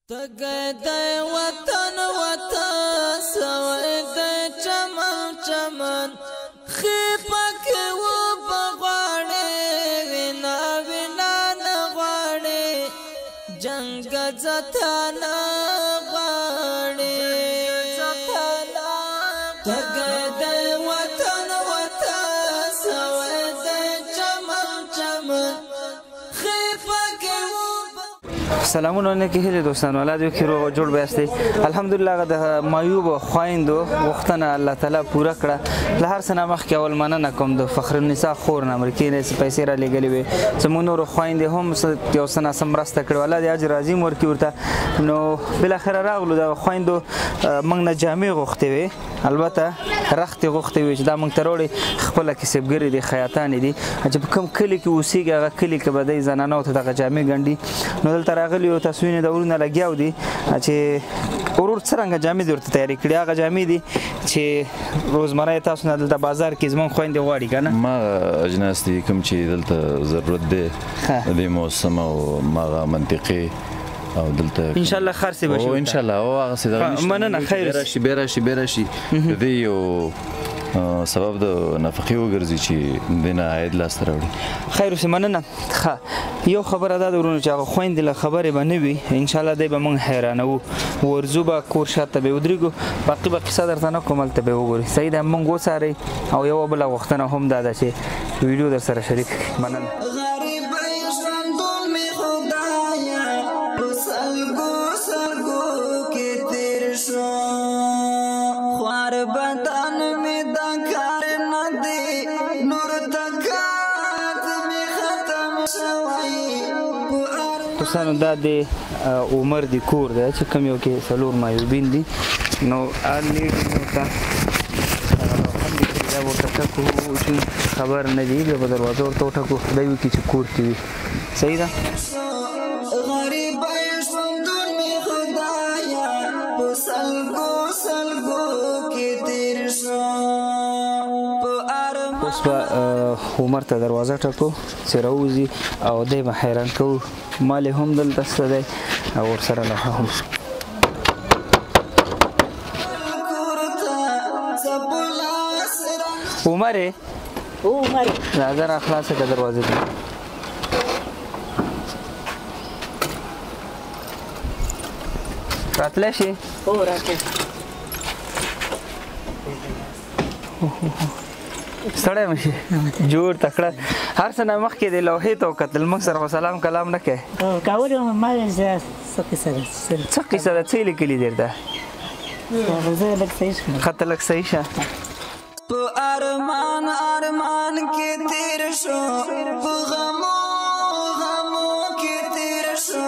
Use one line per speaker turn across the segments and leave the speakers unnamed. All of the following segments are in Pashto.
تگه ده وطن وطن سوی ده چمن چمن خیپک و بغواړي وینا وینا نغواړي جنگ زتان غواړي تگه ده وطن وطن سوی ده چمن چمن خیپک
سلامونه علیکم هله دوستان ولادو کې روغ جوړ بیاستي الحمدلله د مایوب خويندو وختنه الله تعالی پورا کړه له هر سنه مخ کې اول مننه کوم د فخر النساء خور نه امریکای نه پیسې را لګلې وي زمونږ نور خويندې هم یو سنه سم راسته کړ ولادي اجر عظیم ورکی ورته نو بل اخر راغلو د خويندو موږ نه جامع غوښتي وي البته رختي غوښتي وي چې دا موږ تروړي خپل کسبګری دي خیاطان دي چې کوم کلی کې اوسېږي هغه کلی کې بدای زنانو ته د جامع ګنډي نو دلته راغلی او تاسو نه دورونه لګیاو دي چې ورور څنګه جامې درته تیاری کړی هغه جامې دي چې روزمره تاسو نه دلته بازار کې زمون خويندې غواړي کنه
ما اجناس دي کوم چې دلته ضرورت دی د موسم او ما منطقي او دلته
ان شاء الله خرڅ بشي
او ان شاء الله او هغه څه
مننه خیر
شي بیرشي د یو سبب د نفقې وګرځي چې دنه عاید لاس راوړي
خیر اوسه مننه یو خبره ده ورونه چې هغه خويندې له خبرې به نه وي ان شاء الله دی به مونږ حیرانو ورزو به کور شاته به ودرېږو باقي به قصه درته نه کوم هلته به وګورئ صحیح ده مونږ وڅارئ او یوه بله غوښتنه هم دا ده چې ویډیو در سره شریک کړي مننه دوستانو دا د عمر د کور دی چې کوم یو کې څلور مایوبین دي نو لیډي ورته دا ورته ټکو چې خبر نه دی بیا به دروازه ورته وټکو خدای وکړي چې کور کې وي صحیح ده اوس به عمر ته دروازه ټکو چې راوځي او دی به حیران کوو مال هم دلته څه دی او ورسره له هم عمر راځه را خلاصه که دروازه دی راتلی شي
هو راتلی
ستړی مشي جوړ تکړه هر څه نه مخکې د لوحې ته وکتل موږ سره سلام کلام نه کوې
کولې ما څه کیسه ده
څه کیسه ده څه یې لیکلي درته
زه لږ صحیح شم
خطه لږ صحیح شه
په ارمان ارمان کې تیر شو په غمو غمو کې تیر شو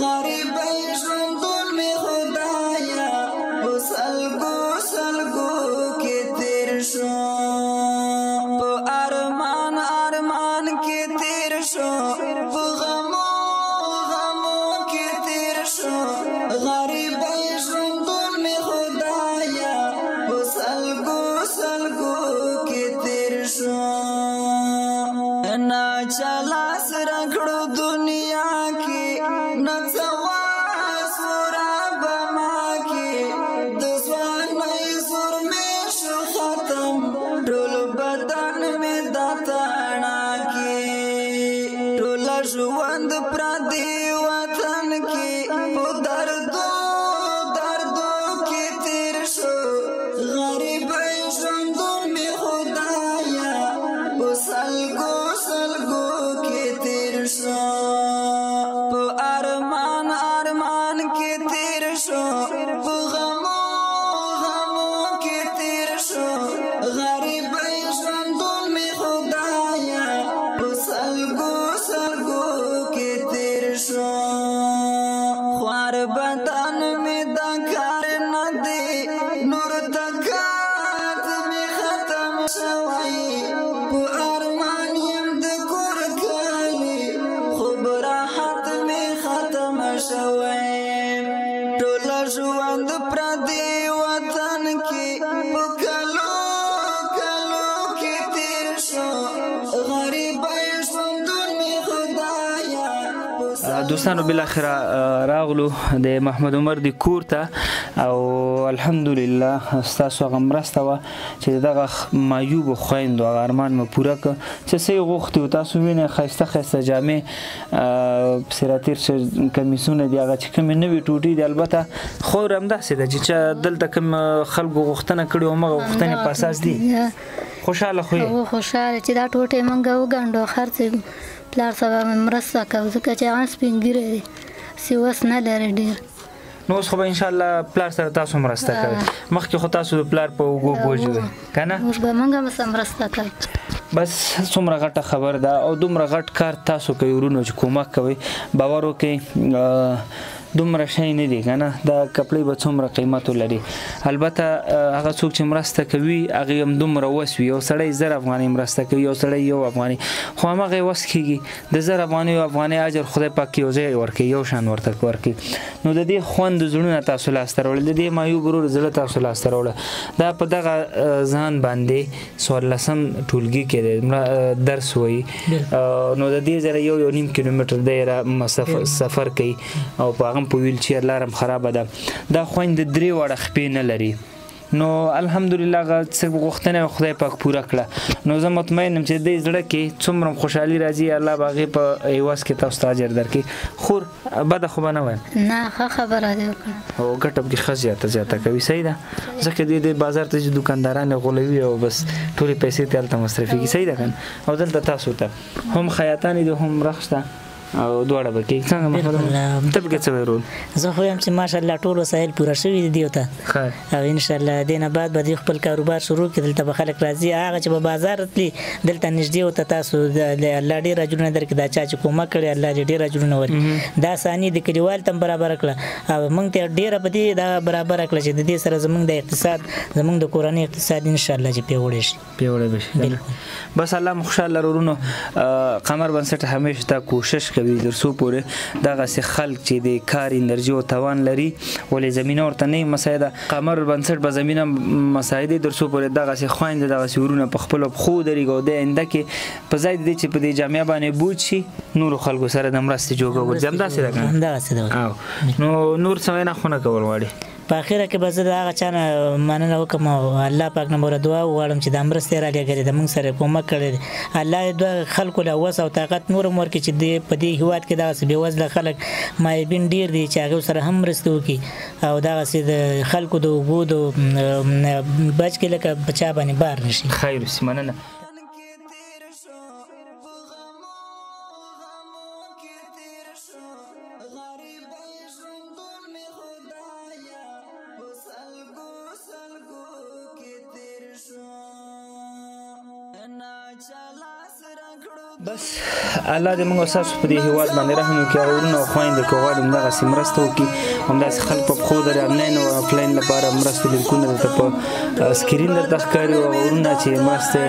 غریب ژوندون می خدایا په سلګو سلګو کې تیر شو په ارمان ارمان کې تیر شو په غمو غمو کې تیر شو غریب ژوندون می خدایا په سلګو سلګو کې تیر شو نا چلا سره کړو دنیا کې نڅوا سورا بما کې د ځوانۍ زور مې شو ختم ټول بدن مې داتانا کې ټول ژوند پردي وطن کې په دردو دردو کې تیر شو غریب ژوندون مې خدایا په سلګو سلګو کې تیر شو په ارمان ارمان کې تیر شو په غمو غمو کې تیر شو غریب ژوندون مې خدایا په سلګو سلګو کې تیر شو خوار بدن مې دا کار نه دی نور طاقت مې ختم شوی په ارمان یم د کور کالی خوب راحت مې ختم شوی ټوله ژوند پردي وطن کې په کلو کلو کې تیر شو غریب ژوندون مې خدایا
دوستانو بالاخره راغلو د محمد عمر د کور ته او الحمدلله ستاسو هغه مرسته وه چې دغه معیوبو خویندو هغه ارمان مو پوره کړ چې څه یې غوښتي تاسو وینئ ښایسته ښایسته جامې پسې راتېر چې کمیسونه دي هغه چې کومې نوې ټوټې دي البته خور همداسې ده چې چا دلته کوم خلکو غوښتنه کړې وه همغه غوښتنې په اساس دي خوشحاله خو یې
خوشحاله چې دا ټوټې موږ وګنډو خرڅ پلار سبا مې مرسته کوو ځکه چې هغه سپین ږیری دی چې وس نه لري ډېر
نو اوس خو به انشاءالله پلار سره تاسو مرسته کوئ مخکې خو تاسو د پلار په اوږو بوج وئ که نه
اوس به موږ هم سره مرسته کوو
بس څومره غټه خبر ده او دومره غټ کار تاسو کوئ ورونو چې کومک کوئ باور وکړئ دومره شی نه دی که نه دا کپړې به څومره قیمت ولري البته هغه څوک چې مرسته کوي هغې هم دومره وس وي یو سړی 1000 افغانۍ مرسته کوي یو سړی 1 افغانۍ خو همغه یې وس کېږي د 1000 افغانۍ یو افغانۍ اجر خدای پاک یو ځای ورکوي یو شان ورته ورکوي نو د دې خوند زړونه تاسو لاسته راوړل د دې معیوب ورور زړه تاسو لاسته راوړل دا په دغه ځان باندې 14 ټولګي کې دی درس وایي نو د دې ځای 1.5 کیلومتر دی سفر کوي او په په ویل چیر لارم خرابه ده دا خویند 3 وړه خپې نه لري نو الحمدلله هغه څه غوښتنه خدای پاک پوره کړه نو زه مطمئن یم چې دې زړه کې څومره خوشحالي راځي الله به هغې په عوض کې تاسو ته اجر درکړي خور بده خو به نه وایم
نه ښه خبره دی وکړه
او ګټه پکې ښه زیاته کوي صحیح ده ځکه دې بازار ته چې دوکانداران غولوي او بس ټولې پیسې ته هلته مصرفېږي صحیح ده که نه او دلته تاسو ته هم خیاطانې دي هم رخ شته او دواړه به کې څنګه محمد ته پکې څه وایي
زه خو یم چې ماشاءالله ټول وسایل پوره شوي دي ته او انشاءالله دې نه بعد به خپل کاروبار شروع کړي دلته به خلک راځي هغه چې به بازار تلي دلته نږدې ورته تاسو الله ډېر اجرونه درکړي دا چا چې کومک کړی الله دې ډېر اجرونه ورکړي دا ثاني د کلیوال ته برابر کړه او موږ ته ډېره په دې دا برابر کړه چې د دې سره زموږ د اقتصاد زموږ د کورنۍ اقتصاد انشاءالله چې پیاوړی
شي بس الله مو خوشحاله ورونو قمر بنسټ همیشه تا کوشش کوي درسو پورې دغسې خلک چې د کار انرژي او توان لري ولې زمینه ورته نه مساعده قمر بنسټ به زمینه مساعدې درسو پورې دغسې خویندې دغسې ورونه په خپلو پښو درېږي او د آینده کې په ځای د دې چې په دې جامعه باندې بوج شي نورو خلکو سره د مرستې جوګه وګرځي همداسې ده که نه
همداسې ده
نو نور څه وینا خو نه کول غواړي
په اخره کې به زه د هغه چا نه مننه وکړم او الله پاک نه به دعا وغواړم چې دا مرستې رالیږلې ده موږ سره کومک کړی دی الله دې دوه خلکو له وس او طاقت نور هم ورکړي چې په دې هېواد کې دغسې بېوزله خلک مایبین ډېر دي چې هغوی سره هم مرستې وکړي او دغسې د خلکو د اوبو د بچ کې لکه په چا باندې بار نه شي
خیر اوسي مننه بس الله دې موږ ستاسو په دې هېواد باندې رحم وکړي هغه ورونه او خویندې که غواړي همدغسې مرسته وکړي همداسې خلک په پښو درې آنلاین او آفلاین لپاره مرستې لینکونه درته په سکرین درته ښکاري او هغه ورونه چې مرستې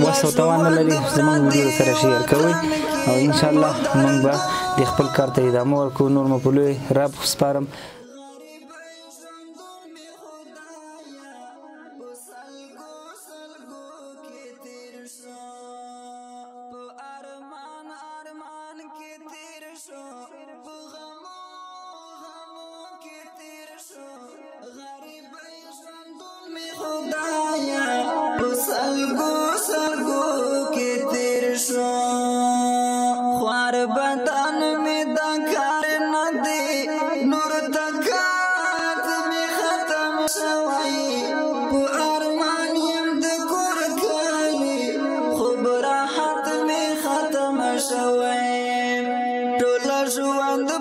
وس او توان نه لري زموږ ویډیو سره شیر کوئ او انشاءالله موږ به د خپل کار ته ادامه ورکوو نور مو په لوی رب سپارم
خوار بدن میں دکار نہ دے نور تکات میں ختم شوئی پو ارمان یم دکور کالی خوب راحت میں ختم شوئی ٹولا ژوند